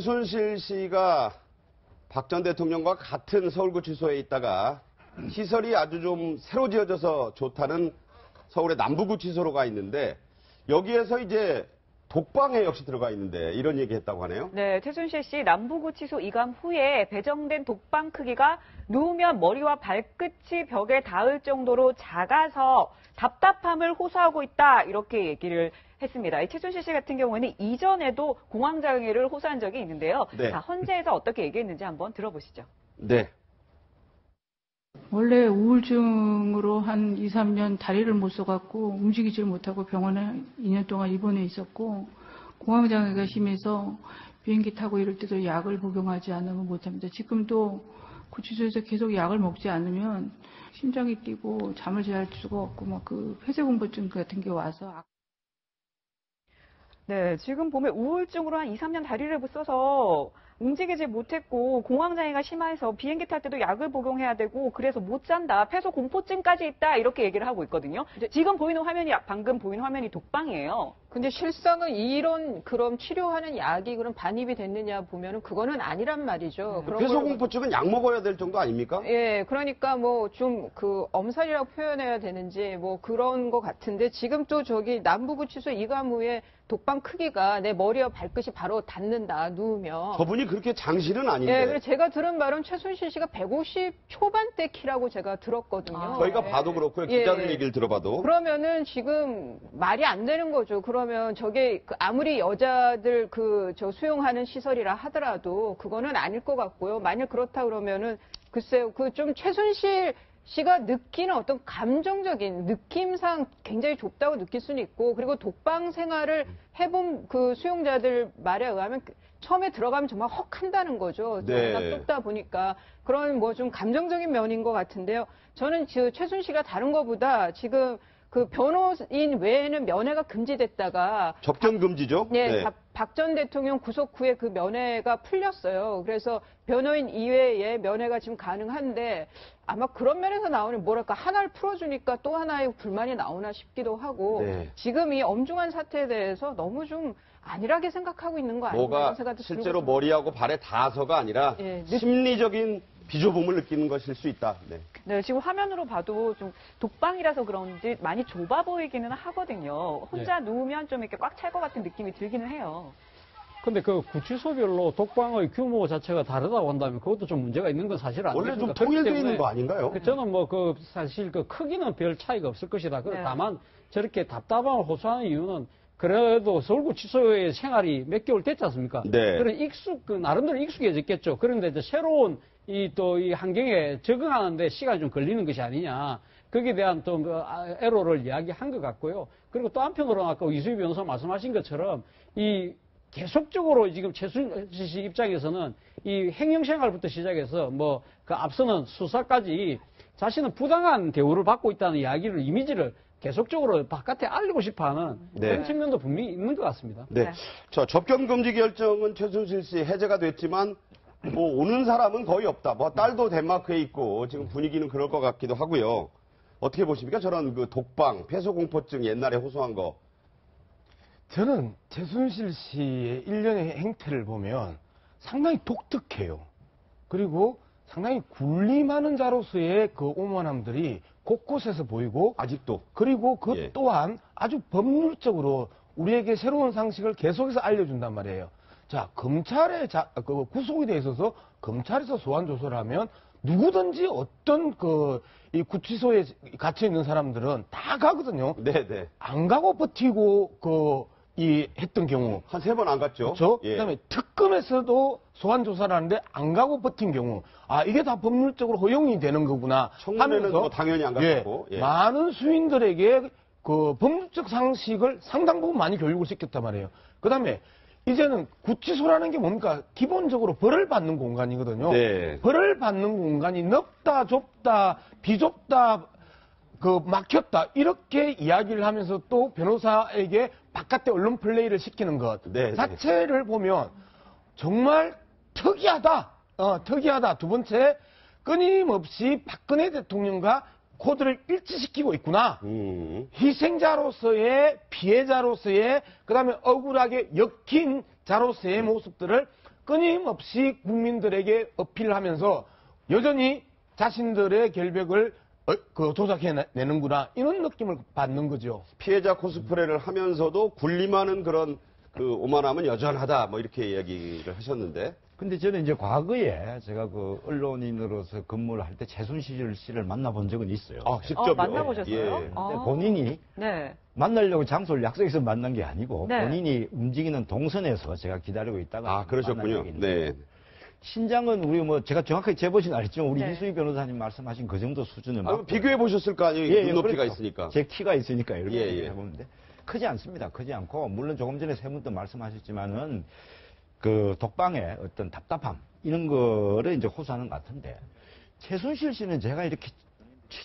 최순실 씨가 박 전 대통령과 같은 서울구치소에 있다가 시설이 아주 좀 새로 지어져서 좋다는 서울의 남부구치소로 가 있는데 여기에서 이제 독방에 역시 들어가 있는데 이런 얘기 했다고 하네요. 네, 최순실 씨 남부구치소 이감 후에 배정된 독방 크기가 누우면 머리와 발끝이 벽에 닿을 정도로 작아서 답답함을 호소하고 있다 이렇게 얘기를 했습니다. 이 최순실 씨 같은 경우에는 이전에도 공황장애를 호소한 적이 있는데요. 네. 자, 헌재에서 어떻게 얘기했는지 한번 들어보시죠. 네. 원래 우울증으로 한 2, 3년 다리를 못 써갖고 움직이질 못하고 병원에 2년 동안 입원해 있었고 공황장애가 심해서 비행기 타고 이럴 때도 약을 복용하지 않으면 못합니다. 지금도 구치소에서 계속 약을 먹지 않으면 심장이 뛰고 잠을 잘 수가 없고 막 그 폐쇄공포증 같은 게 와서. 네, 지금 보면 우울증으로 한 2, 3년 다리를 못 써서 움직이지 못했고 공황장애가 심해서 비행기 탈 때도 약을 복용해야 되고 그래서 못 잔다, 폐소공포증까지 있다 이렇게 얘기를 하고 있거든요. 지금 보이는 화면이 방금 보이는 화면이 독방이에요. 근데 실상은 이런 그럼 치료하는 약이 그럼 반입이 됐느냐 보면은 그거는 아니란 말이죠. 폐소공포증은 약 먹어야 될 정도 아닙니까? 예, 그러니까 뭐 좀 그 엄살이라고 표현해야 되는지 뭐 그런 것 같은데 지금 또 저기 남부구치소 이감후에 독방 크기가 내 머리와 발끝이 바로 닿는다 누우면. 저분이 그렇게 장실은 아닌데. 예, 그래서 제가 들은 말은 최순실 씨가 150 초반대 키라고 제가 들었거든요. 저희가 봐도 그렇고요. 기자들 예. 얘기를 들어봐도. 그러면은 지금 말이 안 되는 거죠. 그러면 저게 아무리 여자들 저 수용하는 시설이라 하더라도 그거는 아닐 것 같고요. 만일 그렇다 그러면은 글쎄요. 그 좀 최순실 씨가 느끼는 어떤 감정적인 느낌상 굉장히 좁다고 느낄 수는 있고 그리고 독방 생활을 해본 그 수용자들 말에 의하면 처음에 들어가면 정말 헉한다는 거죠. 네. 워낙 좁다 보니까 그런 뭐 좀 감정적인 면인 것 같은데요. 저는 최순실 씨가 다른 것보다 지금 그 변호인 외에는 면회가 금지됐다가 접견 금지죠? 네, 박 전 대통령 구속 후에 그 면회가 풀렸어요. 그래서 변호인 이외에 면회가 지금 가능한데 아마 그런 면에서 나오는 뭐랄까 하나를 풀어주니까 또 하나의 불만이 나오나 싶기도 하고 네. 지금 이 엄중한 사태에 대해서 너무 좀 안일하게 생각하고 있는 거 아닌가 뭐가 이런 생각도 실제로 들고 머리하고 발에 닿아서가 아니라 예, 심리적인 비좁음을 느끼는 것일 수 있다. 네. 네, 지금 화면으로 봐도 좀 독방이라서 그런지 많이 좁아 보이기는 하거든요. 혼자 누우면 좀 이렇게 꽉 찰 것 같은 느낌이 들기는 해요. 근데 그 구치소별로 독방의 규모 자체가 다르다고 한다면 그것도 좀 문제가 있는 건 사실 아니에요. 원래 좀 통일되어 있는 거 아닌가요? 저는 뭐 사실 그 크기는 별 차이가 없을 것이다. 네. 다만 저렇게 답답함을 호소하는 이유는 그래도 서울구치소의 생활이 몇 개월 됐지 않습니까? 네. 그런 나름대로 익숙해졌겠죠. 그런데 이제 새로운 이 환경에 적응하는데 시간이 좀 걸리는 것이 아니냐. 거기에 대한 좀 애로를 이야기한 것 같고요. 그리고 또 한편으로는 아까 이수희 변호사 말씀하신 것처럼 계속적으로 지금 최순실 씨 입장에서는 이 행정생활부터 시작해서 그 앞서는 수사까지 자신은 부당한 대우를 받고 있다는 이미지를 계속적으로 바깥에 알리고 싶어하는 그런 측면도 분명히 있는 것 같습니다. 네. 자, 접견 금지 결정은 최순실 씨 해제가 됐지만 뭐 오는 사람은 거의 없다. 뭐 딸도 덴마크에 있고 지금 분위기는 그럴 것 같기도 하고요. 어떻게 보십니까? 저런 그 독방, 폐소공포증 옛날에 호소한 거. 저는 최순실 씨의 일련의 행태를 보면 상당히 독특해요. 그리고 상당히 군림하는 자로서의 그 오만함들이 곳곳에서 보이고 아직도. 그리고 그 또한 아주 법률적으로 우리에게 새로운 상식을 계속해서 알려준단 말이에요. 자, 검찰의 그 구속에 대해 있어서 검찰에서 소환 조사를 하면 누구든지 어떤 이 구치소에 갇혀 있는 사람들은 다 가거든요. 네네. 안 가고 버티고 했던 경우. 한 3번 안 갔죠. 그렇죠. 그다음에 특검에서도 소환 조사를 하는데 안 가고 버틴 경우. 아, 이게 다 법률적으로 허용이 되는 거구나. 청문회는 뭐 당연히 안 갔고. 많은 수인들에게 그 법률적 상식을 상당 부분 많이 교육을 시켰단 말이에요. 그다음에 이제는 구치소라는 게 뭡니까? 기본적으로 벌을 받는 공간이거든요. 네. 벌을 받는 공간이 넓다, 좁다, 비좁다, 막혔다. 이렇게 이야기를 하면서 또 변호사에게 바깥에 언론 플레이를 시키는 것 자체를 보면 정말 특이하다. 특이하다. 두 번째, 끊임없이 박근혜 대통령과 코드를 일치시키고 있구나. 희생자로서의, 피해자로서의, 그 다음에 억울하게 엮인 자로서의 모습들을 끊임없이 국민들에게 어필하면서 여전히 자신들의 결백을 조작해내는구나 이런 느낌을 받는 거죠. 피해자 코스프레를 하면서도 군림하는 그런 그 오만함은 여전하다 뭐 이렇게 이야기를 하셨는데 근데 저는 이제 과거에 제가 그 언론인으로서 근무를 할 때 최순실 씨를 만나본 적은 있어요. 직접요. 만나보셨어요? 예. 근데 아. 본인이 네. 만나려고 장소를 약속해서 만난 게 아니고 네. 본인이 움직이는 동선에서 제가 기다리고 있다가 아, 그러셨군요. 만난 적이 있는데 네. 신장은 우리 뭐 제가 정확하게 재보진 않았지만 우리 네. 이수희 변호사님 말씀하신 그 정도 수준을 아, 맞고 비교해 보셨을 거 아니에요? 예, 눈높이가 그렇죠. 있으니까. 제 키가 있으니까 이렇게 예, 예. 해보는데 크지 않습니다. 크지 않고 물론 조금 전에 세 분도 말씀하셨지만은 그 독방의 어떤 답답함 이런 거를 이제 호소하는 것 같은데 최순실 씨는 제가 이렇게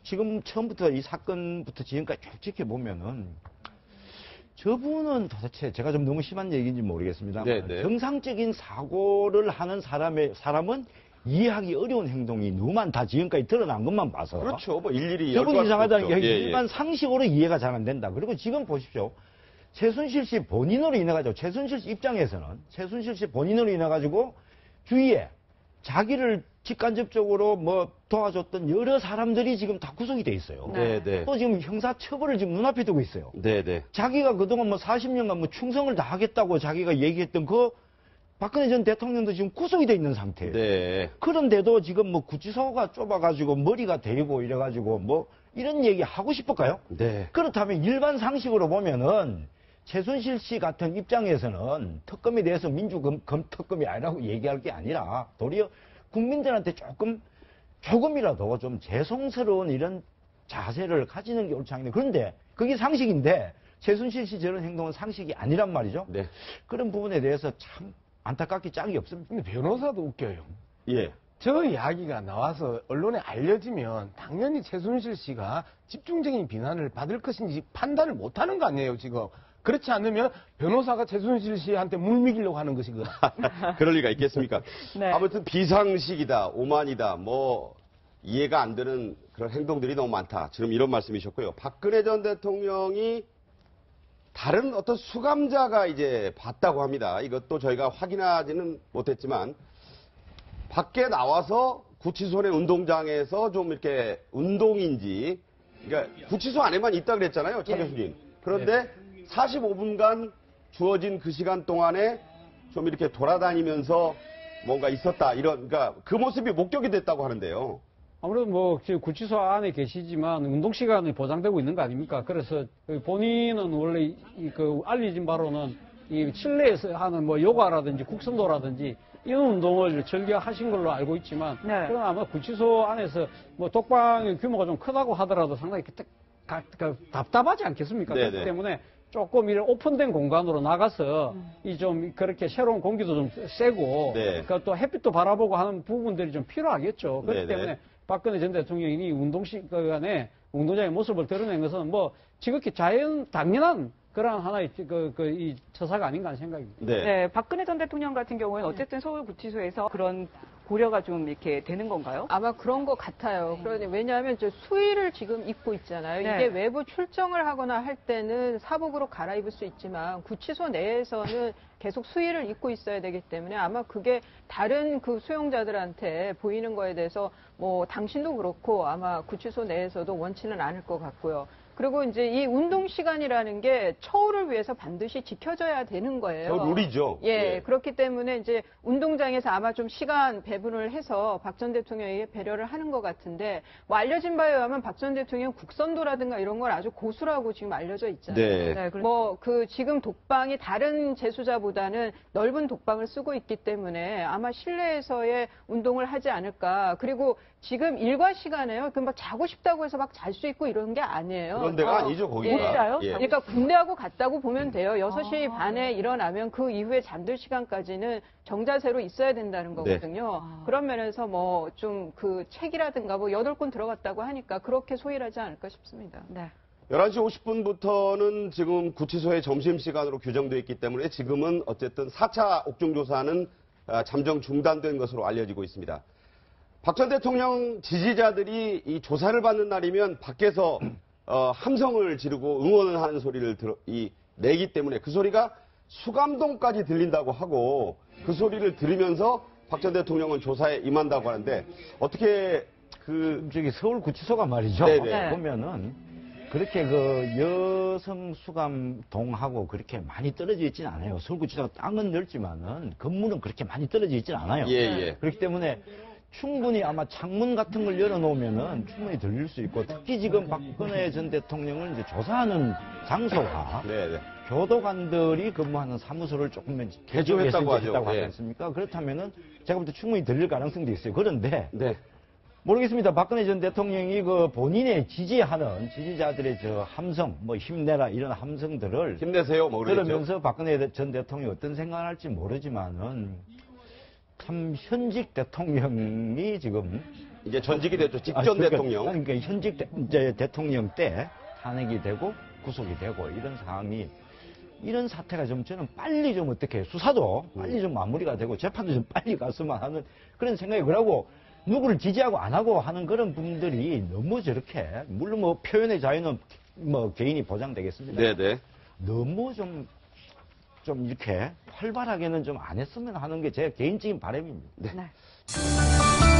지금 처음부터 이 사건부터 지금까지 쭉 지켜보면은 저분은 도대체 제가 좀 너무 심한 얘기인지 모르겠습니다만 네, 네. 정상적인 사고를 하는 사람은 이해하기 어려운 행동이 너무 많다. 지금까지 드러난 것만 봐서. 그렇죠. 뭐 일일이 저분 열거할 이상하다는 수도 게 없죠. 예, 예. 일반 상식으로 이해가 잘 안 된다. 그리고 지금 보십시오. 최순실 씨 본인으로 인해가지고 최순실 씨 입장에서는 최순실 씨 본인으로 인해가지고 주위에 자기를 직간접적으로 뭐 도와줬던 여러 사람들이 지금 다 구속이 돼 있어요. 네, 네. 또 지금 형사처벌을 지금 눈앞에 두고 있어요. 네, 네. 자기가 그동안 뭐 40년간 뭐 충성을 다하겠다고 자기가 얘기했던 그 박근혜 전 대통령도 지금 구속이 돼 있는 상태예요. 네. 그런데도 지금 뭐 구치소가 좁아가지고 머리가 대고 이래가지고 뭐 이런 얘기 하고 싶을까요? 네. 그렇다면 일반 상식으로 보면은 최순실 씨 같은 입장에서는 특검에 대해서 민주특검이 아니라고 얘기할 게 아니라 도리어 국민들한테 조금이라도 좀 죄송스러운 이런 자세를 가지는 게 옳지 않겠냐. 그런데 그게 상식인데 최순실 씨 저런 행동은 상식이 아니란 말이죠. 네. 그런 부분에 대해서 참 안타깝게 짝이 없습니다. 근데 변호사도 웃겨요. 예. 저 이야기가 나와서 언론에 알려지면 당연히 최순실 씨가 집중적인 비난을 받을 것인지 판단을 못하는 거 아니에요, 지금. 그렇지 않으면 변호사가 최순실 씨한테 물미기려고 하는 것이거든. 그럴 리가 있겠습니까? 네. 아무튼 비상식이다, 오만이다, 뭐 이해가 안 되는 그런 행동들이 너무 많다. 지금 이런 말씀이셨고요. 박근혜 전 대통령이 다른 어떤 수감자가 이제 봤다고 합니다. 이것도 저희가 확인하지는 못했지만 밖에 나와서 구치소 내 운동장에서 좀 이렇게 운동인지, 그러니까 구치소 안에만 있다 그랬잖아요, 차 교수님. 그런데 45분간 주어진 그 시간 동안에 좀 이렇게 돌아다니면서 뭔가 있었다, 이런, 그러니까 그 모습이 목격이 됐다고 하는데요. 아무래도 뭐 지금 구치소 안에 계시지만 운동 시간이 보장되고 있는 거 아닙니까? 그래서 본인은 원래 그 알려진 바로는 이 실내에서 하는 뭐 요가라든지 국선도라든지 이런 운동을 즐겨 하신 걸로 알고 있지만, 네. 그러나 아마 구치소 안에서 뭐 독방의 규모가 좀 크다고 하더라도 상당히 답답하지 않겠습니까? 네네. 그렇기 때문에 조금 이런 오픈된 공간으로 나가서 이 좀 그렇게 새로운 공기도 좀 쐬고, 네. 또 햇빛도 바라보고 하는 부분들이 좀 필요하겠죠. 그렇기 네네. 때문에 박근혜 전 대통령이 운동 시간에 운동장의 모습을 드러낸 것은 뭐 지극히 당연한 그런 하나의 이 처사가 아닌가 하는 생각입니다. 네. 네, 박근혜 전 대통령 같은 경우에는 어쨌든 서울구치소에서 그런 고려가 좀 이렇게 되는 건가요? 아마 그런 것 같아요. 그러니 왜냐하면 저 수의를 지금 입고 있잖아요. 네. 이게 외부 출정을 하거나 할 때는 사복으로 갈아입을 수 있지만 구치소 내에서는 계속 수의를 입고 있어야 되기 때문에 아마 그게 다른 그 수용자들한테 보이는 거에 대해서 뭐 당신도 그렇고 아마 구치소 내에서도 원치는 않을 것 같고요. 그리고 이제 이 운동 시간이라는 게 처우를 위해서 반드시 지켜져야 되는 거예요. 저 룰이죠. 예, 그렇기 때문에 이제 운동장에서 아마 좀 시간 배분을 해서 박 전 대통령에게 배려를 하는 것 같은데, 뭐 알려진 바에 의하면 박 전 대통령 국선도라든가 이런 걸 아주 고수라고 지금 알려져 있잖아요. 네. 네, 그래서 뭐 그 지금 독방이 다른 재수자보다는 넓은 독방을 쓰고 있기 때문에 아마 실내에서의 운동을 하지 않을까. 그리고 지금 일과 시간에요. 그 막 자고 싶다고 해서 막 잘 수 있고 이런 게 아니에요. 그런 데가 아니죠, 거기가. 못 자요? 예. 그러니까 군대하고 같다고 보면 돼요. 6시 반에 일어나면 그 이후에 잠들 시간까지는 정자세로 있어야 된다는 거거든요. 그런 면에서 뭐 좀 그 책이라든가 뭐 8권 들어갔다고 하니까 그렇게 소일하지 않을까 싶습니다. 네. 11시 50분부터는 지금 구치소의 점심시간으로 규정되어 있기 때문에 지금은 어쨌든 4차 옥중조사는 잠정 중단된 것으로 알려지고 있습니다. 박 전 대통령 지지자들이 이 조사를 받는 날이면 밖에서 함성을 지르고 응원을 하는 소리를 내기 때문에 그 소리가 수감동까지 들린다고 하고 그 소리를 들으면서 박 전 대통령은 조사에 임한다고 하는데 어떻게 저기 서울구치소가 말이죠. 네네. 보면은 그렇게 그 여성 수감동하고 그렇게 많이 떨어져 있지는 않아요. 서울구치소가 땅은 넓지만은 건물은 그렇게 많이 떨어져 있지는 않아요. 예. 그렇기 때문에 충분히 아마 창문 같은 걸 열어놓으면은 충분히 들릴 수 있고 특히 지금 박근혜 전 대통령을 이제 조사하는 장소가 네네. 교도관들이 근무하는 사무소를 조금 개조했다고 하죠. 했다고 하지 예. 않습니까? 그렇다면은 제가 볼 때 충분히 들릴 가능성도 있어요. 그런데 네. 모르겠습니다. 박근혜 전 대통령이 그 본인의 지지하는 지지자들의 저 함성, 뭐 힘내라 이런 함성들을 힘내세요. 뭐 그러겠죠. 들으면서 박근혜 전 대통령이 어떤 생각을 할지 모르지만은 참 현직 대통령이 지금 이제 전직이 됐죠. 직전 그러니까, 대통령. 그러니까 현직 이제 대통령 때 탄핵이 되고 구속이 되고 이런 상황이 이런 사태가 좀 저는 빨리 좀 어떻게 수사도 빨리 좀 마무리가 되고 재판도 좀 빨리 갔으면 하는 그런 생각이 그러고 누구를 지지하고 안 하고 하는 그런 분들이 너무 저렇게 물론 뭐 표현의 자유는 뭐 개인이 보장되겠습니다. 네네. 너무 좀 이렇게 활발하게는 좀 안 했으면 하는 게 제 개인적인 바람입니다. 네.